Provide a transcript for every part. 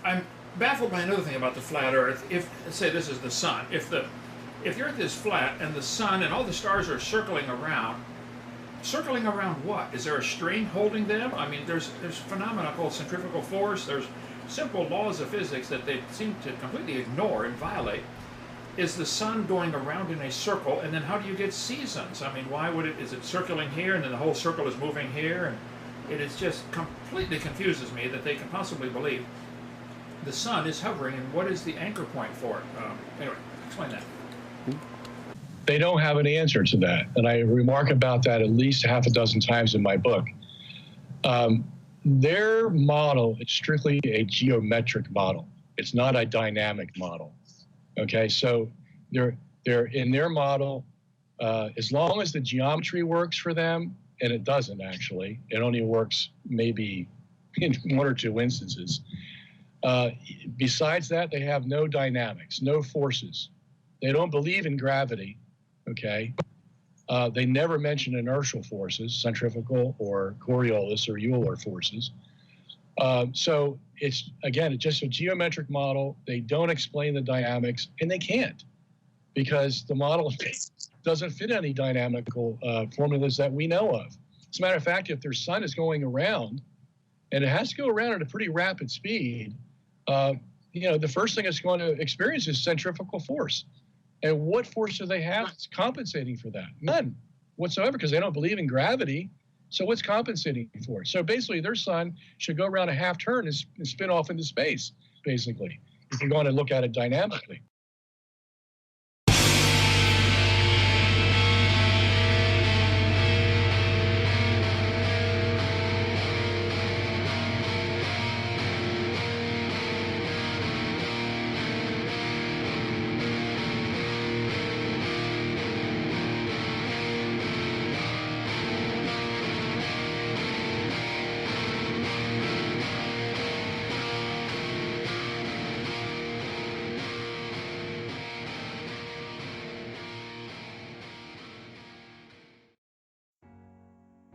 I'm baffled by another thing about the flat Earth. If, say, this is the sun, if the Earth is flat and the sun and all the stars are circling around what? Is there a string holding them? I mean, there's phenomena called centrifugal force. There's simple laws of physics that they seem to completely ignore and violate. Is the sun going around in a circle, and then how do you get seasons? I mean, why would it? Is it circling here, and then the whole circle is moving here? And it is just completely confuses me that they can possibly believe the sun is hovering, and what is the anchor point for it? Anyway, explain that. They don't have an answer to that, and I remark about that at least half a dozen times in my book. Their model is strictly a geometric model. It's not a dynamic model. Okay, so they're in their model, as long as the geometry works for them, and it doesn't actually, it only works maybe in one or two instances. Besides that, they have no dynamics, no forces. They don't believe in gravity, okay? They never mention inertial forces, centrifugal or Coriolis or Euler forces. So it's, again, it's just a geometric model. They don't explain the dynamics, and they can't, because the model doesn't fit any dynamical formulas that we know of. As a matter of fact, if their sun is going around, and it has to go around at a pretty rapid speed, the first thing it's going to experience is centrifugal force. And what force do they have that's compensating for that? None whatsoever, because they don't believe in gravity. So what's compensating for it? So basically, their sun should go around a half turn and spin off into space, basically, if you're going to look at it dynamically.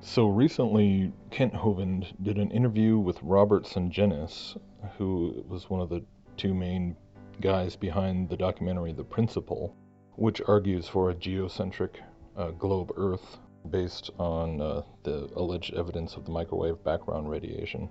So recently, Kent Hovind did an interview with Robert Sungenis, who was one of the two main guys behind the documentary The Principle, which argues for a geocentric globe Earth based on the alleged evidence of the microwave background radiation.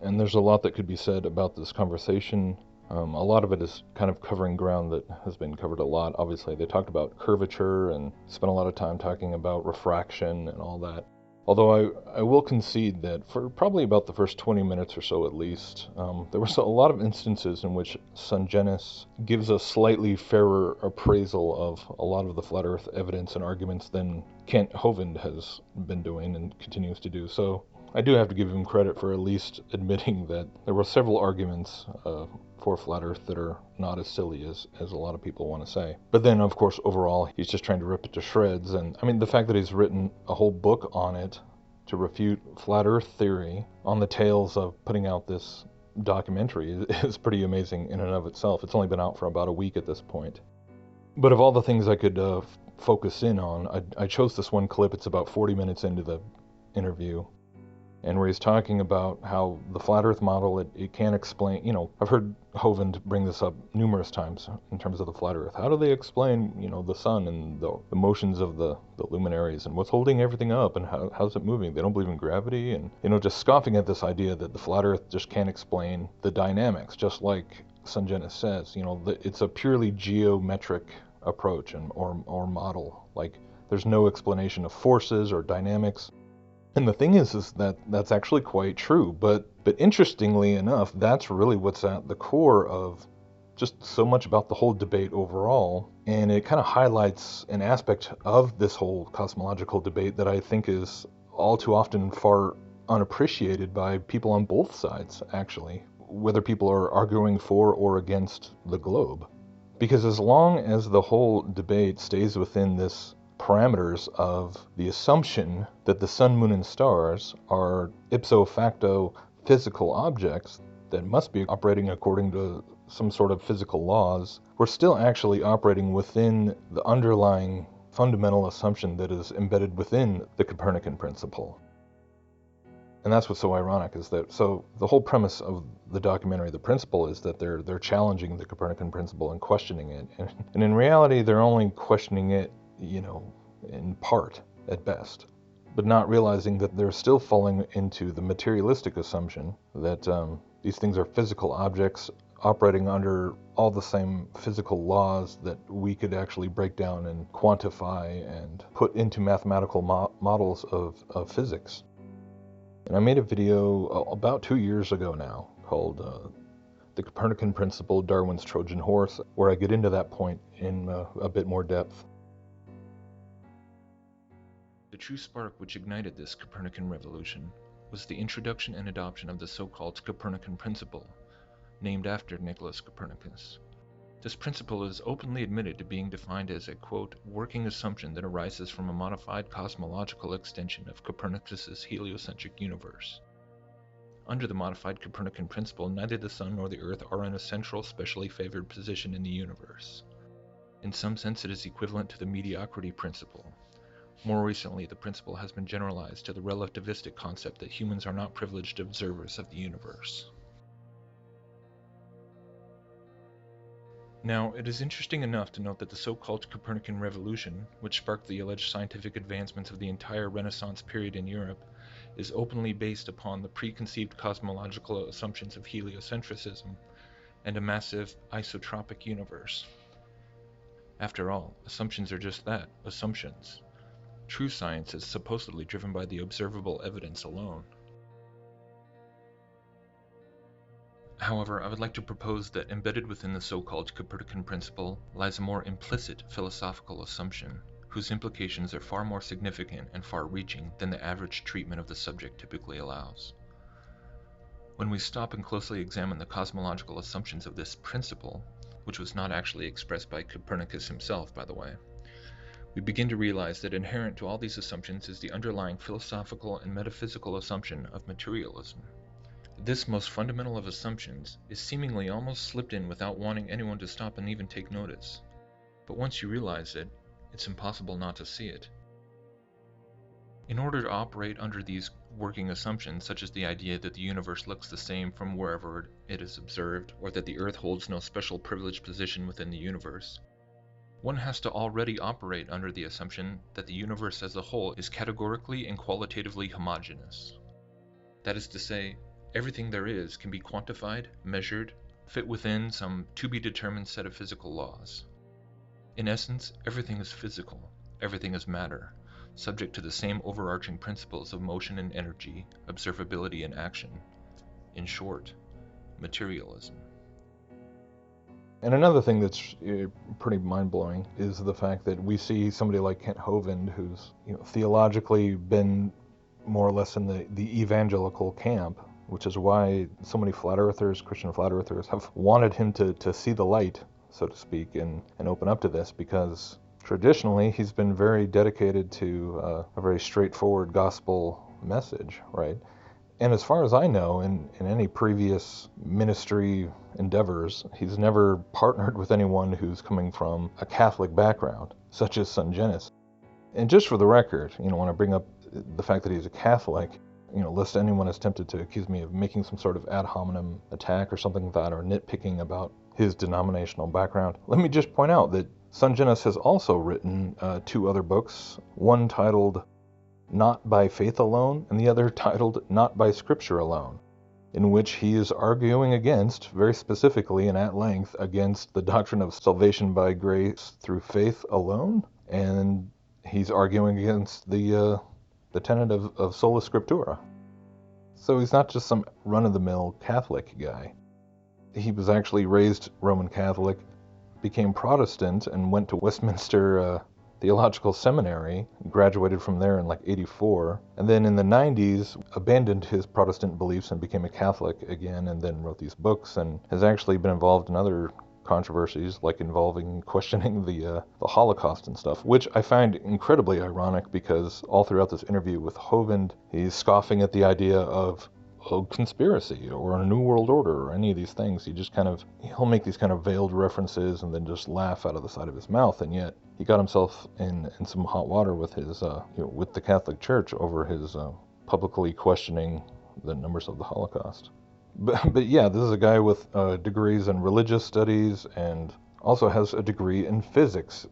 And there's a lot that could be said about this conversation. A lot of it is kind of covering ground that has been covered a lot. Obviously, they talked about curvature and spent a lot of time talking about refraction and all that. Although I will concede that for probably about the first 20 minutes or so at least, there was a lot of instances in which Sungenis gives a slightly fairer appraisal of a lot of the flat Earth evidence and arguments than Kent Hovind has been doing and continues to do. So I do have to give him credit for at least admitting that there were several arguments for flat Earth that are not as silly as a lot of people want to say. But then, of course, overall, he's just trying to rip it to shreds. And I mean, the fact that he's written a whole book on it to refute flat Earth theory on the tails of putting out this documentary is pretty amazing in and of itself. It's only been out for about a week at this point. But of all the things I could focus in on, I chose this one clip. It's about 40 minutes into the interview, and where he's talking about how the flat Earth model, it can't explain, I've heard Hovind bring this up numerous times in terms of the flat Earth. How do they explain, the sun and the motions of the luminaries and what's holding everything up and how's it moving? They don't believe in gravity, and, just scoffing at this idea that the flat Earth just can't explain the dynamics, just like Sungenis says, it's a purely geometric approach or model. Like, there's no explanation of forces or dynamics. And the thing is that that's actually quite true, but interestingly enough, that's really what's at the core of just so much about the whole debate overall, and it kind of highlights an aspect of this whole cosmological debate that I think is all too often far unappreciated by people on both sides, actually, whether people are arguing for or against the globe. Because as long as the whole debate stays within this parameters of the assumption that the sun, moon, and stars are ipso facto physical objects that must be operating according to some sort of physical laws, we're still actually operating within the underlying fundamental assumption that is embedded within the Copernican principle. And that's what's so ironic, is that so the whole premise of the documentary The Principle is that they're challenging the Copernican principle and questioning it. And in reality, they're only questioning it, in part at best, but not realizing that they're still falling into the materialistic assumption that these things are physical objects operating under all the same physical laws that we could actually break down and quantify and put into mathematical models of physics. And I made a video about 2 years ago now called The Copernican Principle, Darwin's Trojan Horse, where I get into that point in a bit more depth. The true spark which ignited this Copernican revolution was the introduction and adoption of the so-called Copernican Principle, named after Nicholas Copernicus. This principle is openly admitted to being defined as a, quote, working assumption that arises from a modified cosmological extension of Copernicus's heliocentric universe. Under the modified Copernican principle, neither the Sun nor the Earth are in a central, specially favored position in the universe. In some sense, it is equivalent to the mediocrity principle. More recently, the principle has been generalized to the relativistic concept that humans are not privileged observers of the universe. Now, it is interesting enough to note that the so-called Copernican revolution, which sparked the alleged scientific advancements of the entire Renaissance period in Europe, is openly based upon the preconceived cosmological assumptions of heliocentrism and a massive isotropic universe. After all, assumptions are just that, assumptions. True science is supposedly driven by the observable evidence alone. However, I would like to propose that embedded within the so-called Copernican principle lies a more implicit philosophical assumption, whose implications are far more significant and far-reaching than the average treatment of the subject typically allows. When we stop and closely examine the cosmological assumptions of this principle, which was not actually expressed by Copernicus himself, by the way, we begin to realize that inherent to all these assumptions is the underlying philosophical and metaphysical assumption of materialism. This most fundamental of assumptions is seemingly almost slipped in without wanting anyone to stop and even take notice. But once you realize it, it's impossible not to see it. In order to operate under these working assumptions, such as the idea that the universe looks the same from wherever it is observed, or that the Earth holds no special privileged position within the universe, one has to already operate under the assumption that the universe as a whole is categorically and qualitatively homogeneous. That is to say, everything there is can be quantified, measured, fit within some to-be-determined set of physical laws. In essence, everything is physical, everything is matter, subject to the same overarching principles of motion and energy, observability and action. In short, materialism. And another thing that's pretty mind-blowing is the fact that we see somebody like Kent Hovind, who's theologically been more or less in the evangelical camp, which is why so many flat earthers, Christian flat earthers, have wanted him to see the light, so to speak, and open up to this, because traditionally he's been very dedicated to a very straightforward gospel message, right? And as far as I know, in any previous ministry endeavors, he's never partnered with anyone who's coming from a Catholic background, such as Sungenis. And just for the record, when I bring up the fact that he's a Catholic, lest anyone is tempted to accuse me of making some sort of ad hominem attack or something like that, or nitpicking about his denominational background, let me just point out that Sungenis has also written 2 other books, one titled Not by Faith Alone, and the other titled Not by Scripture Alone, in which he is arguing against, very specifically and at length, against the doctrine of salvation by grace through faith alone, and he's arguing against the tenet of sola scriptura. So he's not just some run-of-the-mill Catholic guy. He was actually raised Roman Catholic, became Protestant, and went to Westminster Theological Seminary, graduated from there in like 84, and then in the 90s abandoned his Protestant beliefs and became a Catholic again, and then wrote these books, and has actually been involved in other controversies, like involving questioning the Holocaust and stuff, which I find incredibly ironic, because all throughout this interview with Hovind, he's scoffing at the idea of conspiracy or a new world order or any of these things. He'll make these kind of veiled references and then just laugh out of the side of his mouth, and yet he got himself in some hot water with his with the Catholic Church over his publicly questioning the numbers of the Holocaust. But yeah, this is a guy with degrees in religious studies and also has a degree in physics.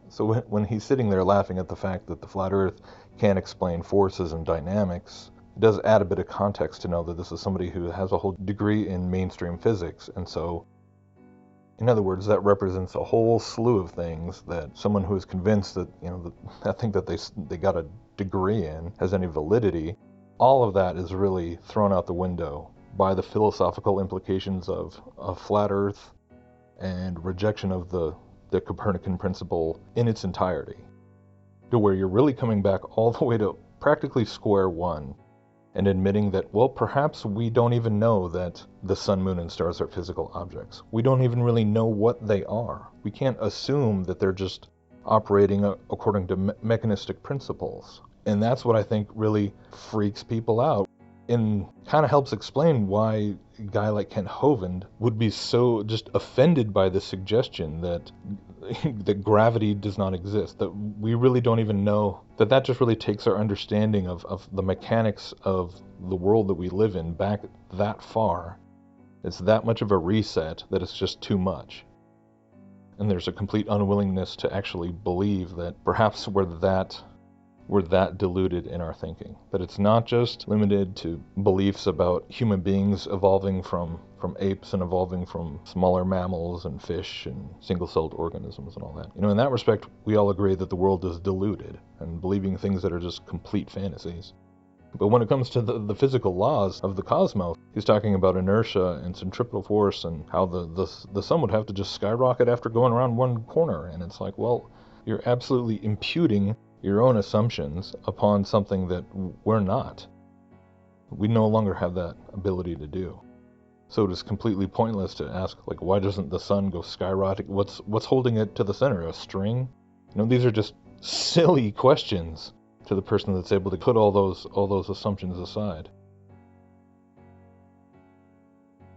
So when he's sitting there laughing at the fact that the flat Earth can't explain forces and dynamics, it does add a bit of context to know that this is somebody who has a whole degree in mainstream physics. And so, in other words, that represents a whole slew of things that someone who is convinced that, that thing that they got a degree in has any validity, all of that is really thrown out the window by the philosophical implications of a flat Earth and rejection of the Copernican principle in its entirety, to where you're really coming back all the way to practically square one and admitting that, well, perhaps we don't even know that the sun, moon, and stars are physical objects. We don't even really know what they are. We can't assume that they're just operating according to mechanistic principles. And that's what I think really freaks people out and kind of helps explain why a guy like Kent Hovind would be so just offended by the suggestion that that gravity does not exist, that we really don't even know, that just really takes our understanding of the mechanics of the world that we live in back that far. It's that much of a reset that it's just too much. And there's a complete unwillingness to actually believe that perhaps we're that deluded in our thinking. That it's not just limited to beliefs about human beings evolving from apes and evolving from smaller mammals and fish and single-celled organisms and all that. In that respect, we all agree that the world is deluded and believing things that are just complete fantasies. But when it comes to the physical laws of the cosmos, he's talking about inertia and centripetal force and how the sun would have to just skyrocket after going around one corner. And it's like, well, you're absolutely imputing your own assumptions upon something that we're not. We no longer have that ability to do. So it is completely pointless to ask, like, why doesn't the sun go skyrocketing? What's holding it to the center? A string? These are just silly questions to the person that's able to put all those assumptions aside.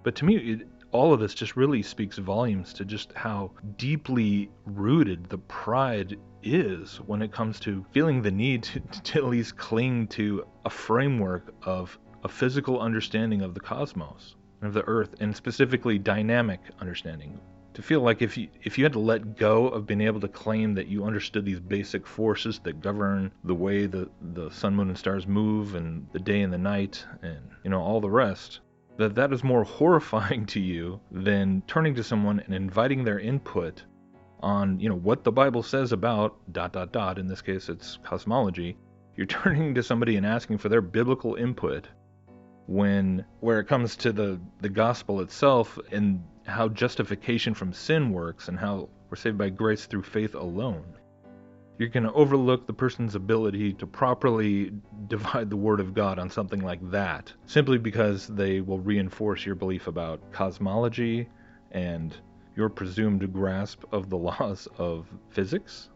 But to me, all of this just really speaks volumes to just how deeply rooted the pride is when it comes to feeling the need to at least cling to a framework of a physical understanding of the cosmos, of the Earth, and specifically dynamic understanding. To feel like if you had to let go of being able to claim that you understood these basic forces that govern the way the sun, moon, and stars move, and the day and the night, and all the rest, that is more horrifying to you than turning to someone and inviting their input on, what the Bible says about ... In this case, it's cosmology. You're turning to somebody and asking for their biblical input where it comes to the gospel itself and how justification from sin works and how we're saved by grace through faith alone. You're going to overlook the person's ability to properly divide the Word of God on something like that, simply because they will reinforce your belief about cosmology and your presumed grasp of the laws of physics?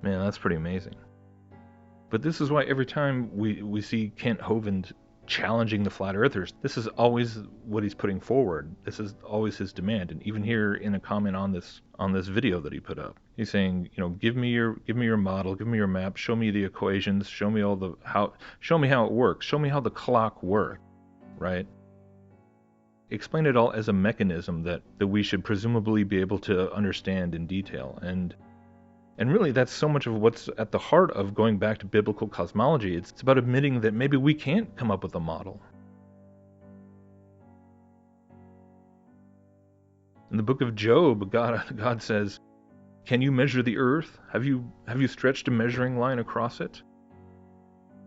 Man, that's pretty amazing. But this is why every time we see Kent Hovind challenging the flat earthers, this is always what he's putting forward. This is always his demand. And even here in a comment on this video that he put up, he's saying, give me your model, give me your map, show me the equations, show me show me how it works, show me how the clock works, right? Explain it all as a mechanism that we should presumably be able to understand in detail. And really, that's so much of what's at the heart of going back to biblical cosmology. It's about admitting that maybe we can't come up with a model. In the book of Job, God says, "Can you measure the earth? Have you stretched a measuring line across it?"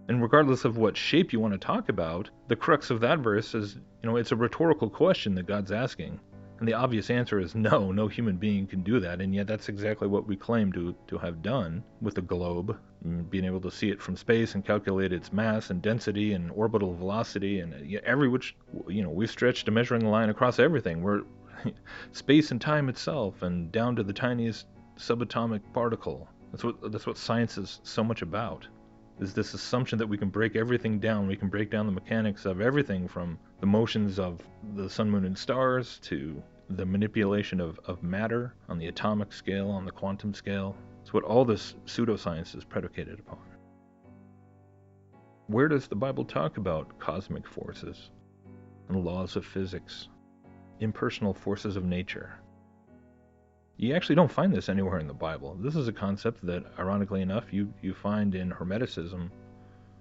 And regardless of what shape you want to talk about, the crux of that verse is, it's a rhetorical question that God's asking. And the obvious answer is no human being can do that. And yet that's exactly what we claim to have done with the globe, being able to see it from space and calculate its mass and density and orbital velocity and we've stretched a measuring line across everything. We're space and time itself and down to the tiniest subatomic particle. That's what science is so much about. Is this assumption that we can break everything down. We can break down the mechanics of everything from the motions of the sun, moon, and stars to the manipulation of matter on the atomic scale, on the quantum scale. It's what all this pseudoscience is predicated upon. Where does the Bible talk about cosmic forces and laws of physics, impersonal forces of nature? You actually don't find this anywhere in the Bible. This is a concept that, ironically enough, you find in Hermeticism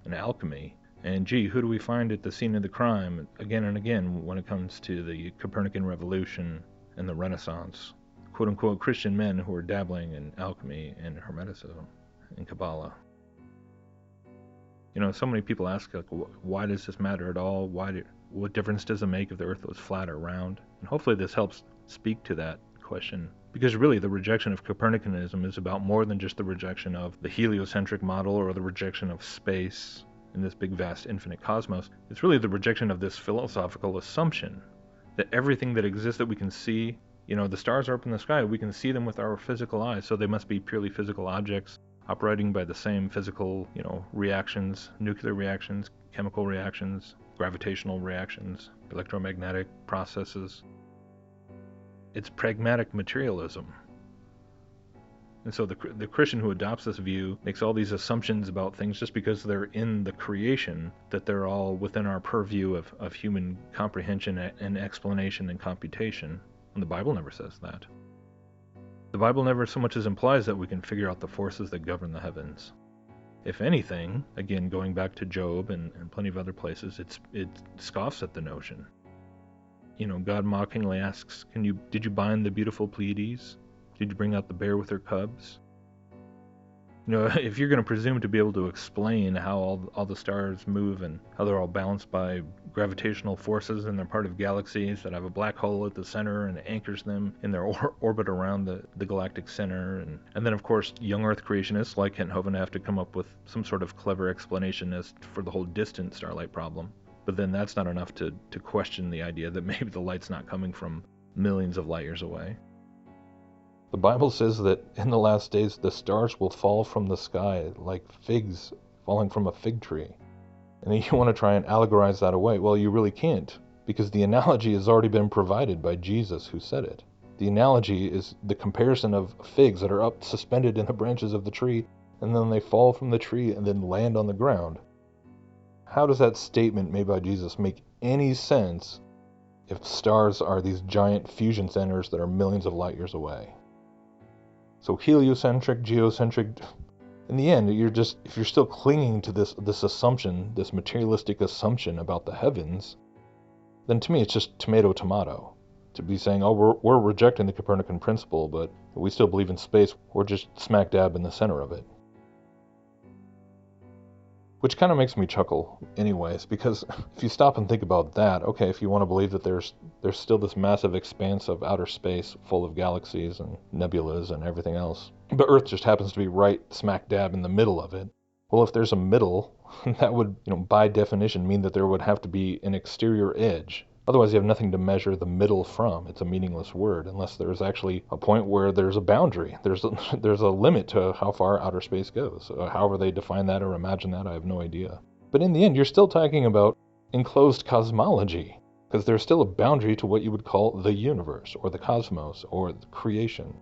and alchemy. And gee, who do we find at the scene of the crime again and again when it comes to the Copernican Revolution and the Renaissance? Quote-unquote Christian men who are dabbling in alchemy and Hermeticism and Kabbalah. You know, so many people ask, like, why does this matter at all? What difference does it make if the Earth was flat or round? And hopefully this helps speak to that question. Because really, the rejection of Copernicanism is about more than just the rejection of the heliocentric model or the rejection of space in this big, vast, infinite cosmos. It's really the rejection of this philosophical assumption that everything that exists that we can see, you know, the stars are up in the sky, we can see them with our physical eyes, so they must be purely physical objects operating by the same physical, you know, reactions, nuclear reactions, chemical reactions, gravitational reactions, electromagnetic processes. It's pragmatic materialism. And so the Christian who adopts this view makes all these assumptions about things just because they're in the creation, that they're all within our purview of human comprehension and explanation and computation. And the Bible never says that. The Bible never so much as implies that we can figure out the forces that govern the heavens. If anything, again, going back to Job and plenty of other places, it scoffs at the notion. You know, God mockingly asks, did you bind the beautiful Pleiades? Did you bring out the bear with her cubs? You know, if you're going to presume to be able to explain how all the stars move and how they're all balanced by gravitational forces and they're part of galaxies that have a black hole at the center and it anchors them in their orbit around the galactic center, and then of course young Earth creationists like Kent Hovind have to come up with some sort of clever explanation as for the whole distant starlight problem. But then that's not enough to question the idea that maybe the light's not coming from millions of light years away. The Bible says that in the last days the stars will fall from the sky like figs falling from a fig tree. And you want to try and allegorize that away. Well, you really can't, because the analogy has already been provided by Jesus who said it. The analogy is the comparison of figs that are up suspended in the branches of the tree, and then they fall from the tree and then land on the ground. How does that statement made by Jesus make any sense if stars are these giant fusion centers that are millions of light years away? So heliocentric, geocentric, in the end, if you're still clinging to this assumption, this materialistic assumption about the heavens, then to me it's just tomato. To be saying, oh, we're rejecting the Copernican principle, but we still believe in space, we're just smack dab in the center of it. Which kind of makes me chuckle anyways, because if you stop and think about that, okay, if you want to believe that there's still this massive expanse of outer space full of galaxies and nebulas and everything else, but Earth just happens to be right smack dab in the middle of it. Well, if there's a middle, that would, by definition mean that there would have to be an exterior edge. Otherwise, you have nothing to measure the middle from. It's a meaningless word, unless there's actually a point where there's a boundary. There's a limit to how far outer space goes. However they define that or imagine that, I have no idea. But in the end, you're still talking about enclosed cosmology, because there's still a boundary to what you would call the universe, or the cosmos, or the creation.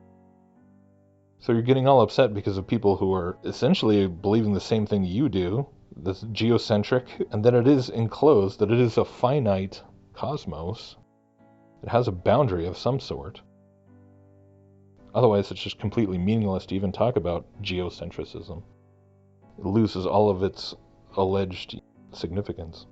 So you're getting all upset because of people who are essentially believing the same thing you do, this geocentric, and that it is enclosed, that it is a finite cosmos. It has a boundary of some sort. Otherwise, it's just completely meaningless to even talk about geocentrism. It loses all of its alleged significance.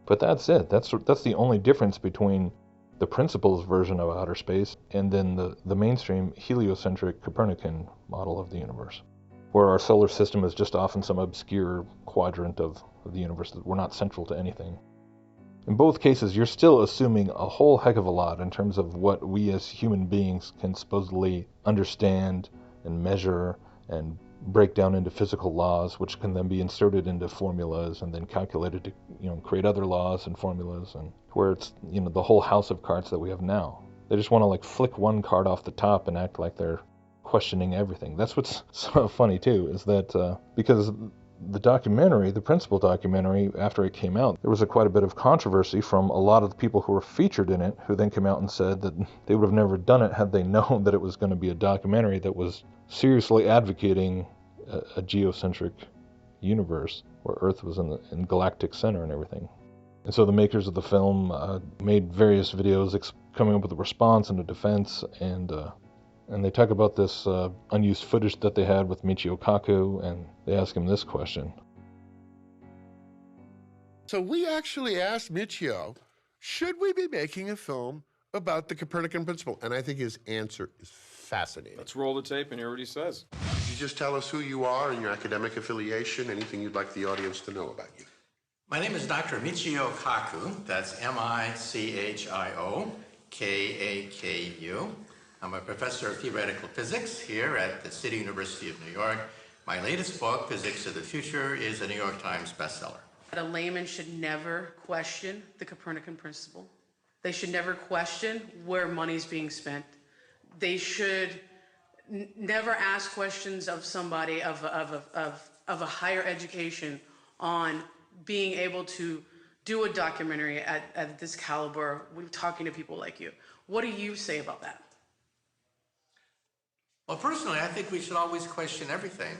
But that's it. That's the only difference between the principles version of outer space and then the mainstream heliocentric Copernican model of the universe, where our solar system is just off in some obscure quadrant of the universe that we're not central to anything. In both cases, you're still assuming a whole heck of a lot in terms of what we as human beings can supposedly understand and measure and break down into physical laws, which can then be inserted into formulas and then calculated to, create other laws and formulas, and where it's, the whole house of cards that we have now. They just want to flick one card off the top and act like they're questioning everything. That's what's so funny too, is that because the principal documentary, after it came out, there was quite a bit of controversy from a lot of the people who were featured in it, who then came out and said that they would have never done it had they known that it was going to be a documentary that was seriously advocating a geocentric, universe, where Earth was in galactic center and everything. And so the makers of the film made various videos coming up with a response and a defense, and they talk about this unused footage that they had with Michio Kaku, and they ask him this question. So we actually asked Michio, should we be making a film about the Copernican principle? And I think his answer is fascinating. Let's roll the tape and hear what he says. Could you just tell us who you are and your academic affiliation, anything you'd like the audience to know about you? My name is Dr. Michio Kaku. That's M-I-C-H-I-O K-A-K-U. I'm a professor of theoretical physics here at the City University of New York. My latest book, Physics of the Future, is a New York Times bestseller. A layman should never question the Copernican principle. They should never question where money's being spent. They should never ask questions of somebody of a higher education on being able to do a documentary at this caliber, talking to people like you. What do you say about that? Well, personally, I think we should always question everything.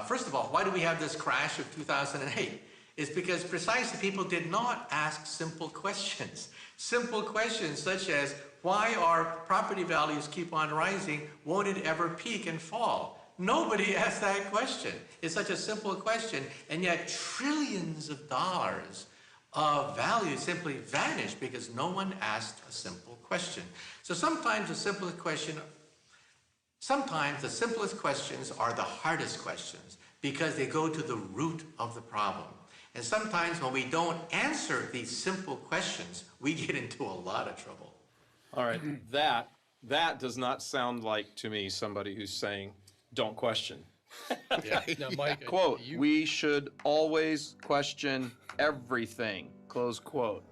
First of all, why do we have this crash of 2008? It's because precisely people did not ask simple questions. Simple questions such as, why our property values keep on rising? Won't it ever peak and fall? Nobody asked that question. It's such a simple question, and yet trillions of dollars of value simply vanished because no one asked a simple question. So sometimes the simplest questions are the hardest questions because they go to the root of the problem. And sometimes when we don't answer these simple questions, we get into a lot of trouble. All right, that does not sound like, to me, somebody who's saying, don't question. Yeah. Now, Mike, Quote, we should always question everything, close quote.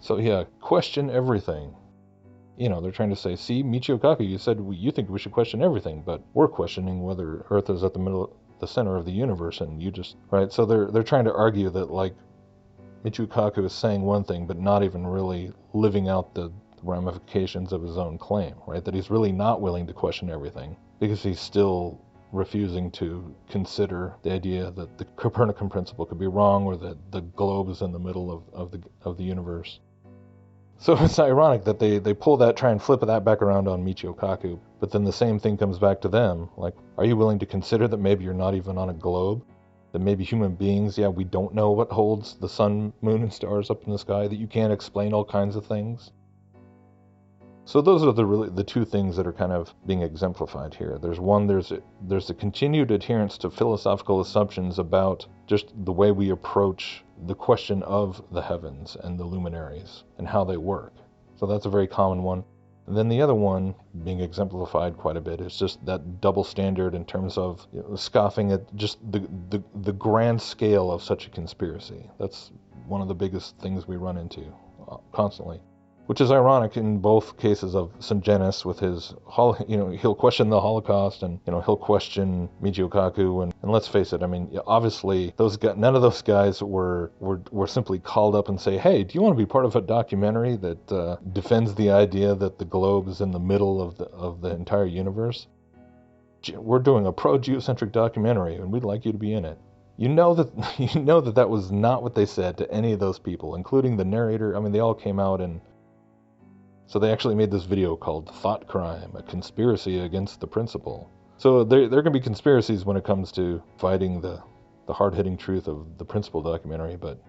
So yeah, question everything. You know, they're trying to say, see, Michio Kaku, you said you think we should question everything, but we're questioning whether Earth is at the center of the universe, and you just, right? So they're trying to argue that, like, Michio Kaku is saying one thing, but not even really living out the ramifications of his own claim, right? That he's really not willing to question everything because he's still refusing to consider the idea that the Copernican principle could be wrong, or that the globe is in the middle of the universe. So it's ironic that they pull that, try and flip that back around on Michio Kaku, but then the same thing comes back to them. Like, are you willing to consider that maybe you're not even on a globe? That maybe human beings, yeah, we don't know what holds the sun, moon, and stars up in the sky, that you can't explain all kinds of things? So those are the two things that are kind of being exemplified here. There's one, there's the continued adherence to philosophical assumptions about just the way we approach the question of the heavens and the luminaries and how they work. So that's a very common one. And then the other one, being exemplified quite a bit, is just that double standard in terms of, you know, scoffing at just the grand scale of such a conspiracy. That's one of the biggest things we run into constantly. Which is ironic in both cases of Sungenis with his, he'll question the Holocaust, and, he'll question Michio Kaku, and let's face it, I mean, obviously none of those guys were simply called up and say, hey, do you want to be part of a documentary that defends the idea that the globe is in the middle of the entire universe? We're doing a pro-geocentric documentary, and we'd like you to be in it. You know that was not what they said to any of those people, including the narrator. I mean, they all came out and. So they actually made this video called Thought Crime, a conspiracy against the principle. So there can be conspiracies when it comes to fighting the hard-hitting truth of the principle documentary, but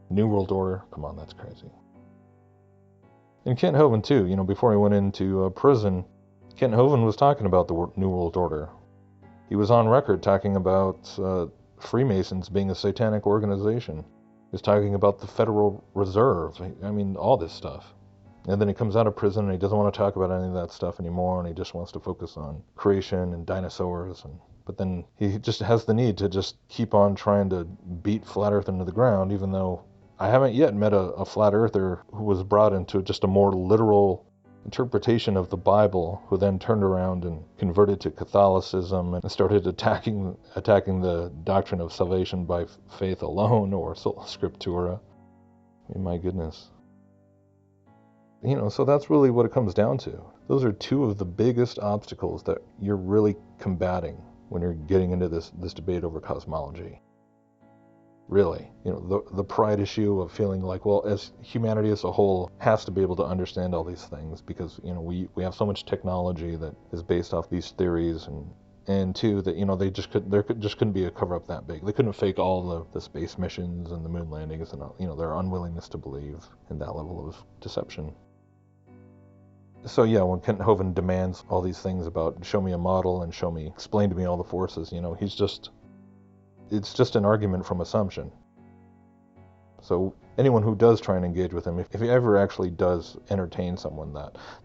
New World Order, come on, that's crazy. And Kent Hovind too, before he went into prison, Kent Hovind was talking about the New World Order. He was on record talking about Freemasons being a satanic organization. He was talking about the Federal Reserve, I mean, all this stuff. And then he comes out of prison and he doesn't want to talk about any of that stuff anymore, and he just wants to focus on creation and dinosaurs. But then he just has the need to just keep on trying to beat Flat Earth into the ground, even though I haven't yet met a Flat Earther who was brought into just a more literal interpretation of the Bible, who then turned around and converted to Catholicism and started attacking the doctrine of salvation by faith alone, or sola scriptura. I mean, my goodness. So that's really what it comes down to. Those are two of the biggest obstacles that you're really combating when you're getting into this debate over cosmology. Really, the pride issue of feeling like, well, as humanity as a whole has to be able to understand all these things because, we have so much technology that is based off these theories, and two, that, there just couldn't be a cover-up that big. They couldn't fake all the space missions and the moon landings and, their unwillingness to believe in that level of deception. So yeah, when Kent Hovind demands all these things about show me a model and explain to me all the forces, it's just an argument from assumption. So anyone who does try and engage with him, if he ever actually does entertain someone,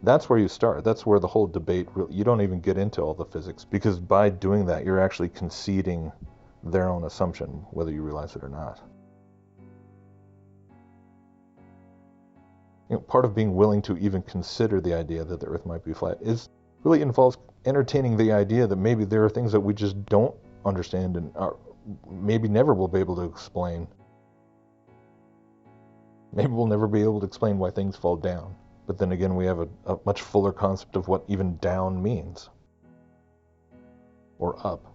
that's where you start. That's where the whole debate, you don't even get into all the physics, because by doing that, you're actually conceding their own assumption, whether you realize it or not. Part of being willing to even consider the idea that the Earth might be flat really involves entertaining the idea that maybe there are things that we just don't understand and maybe never will be able to explain. Maybe we'll never be able to explain why things fall down. But then again, we have a much fuller concept of what even down means. Or up.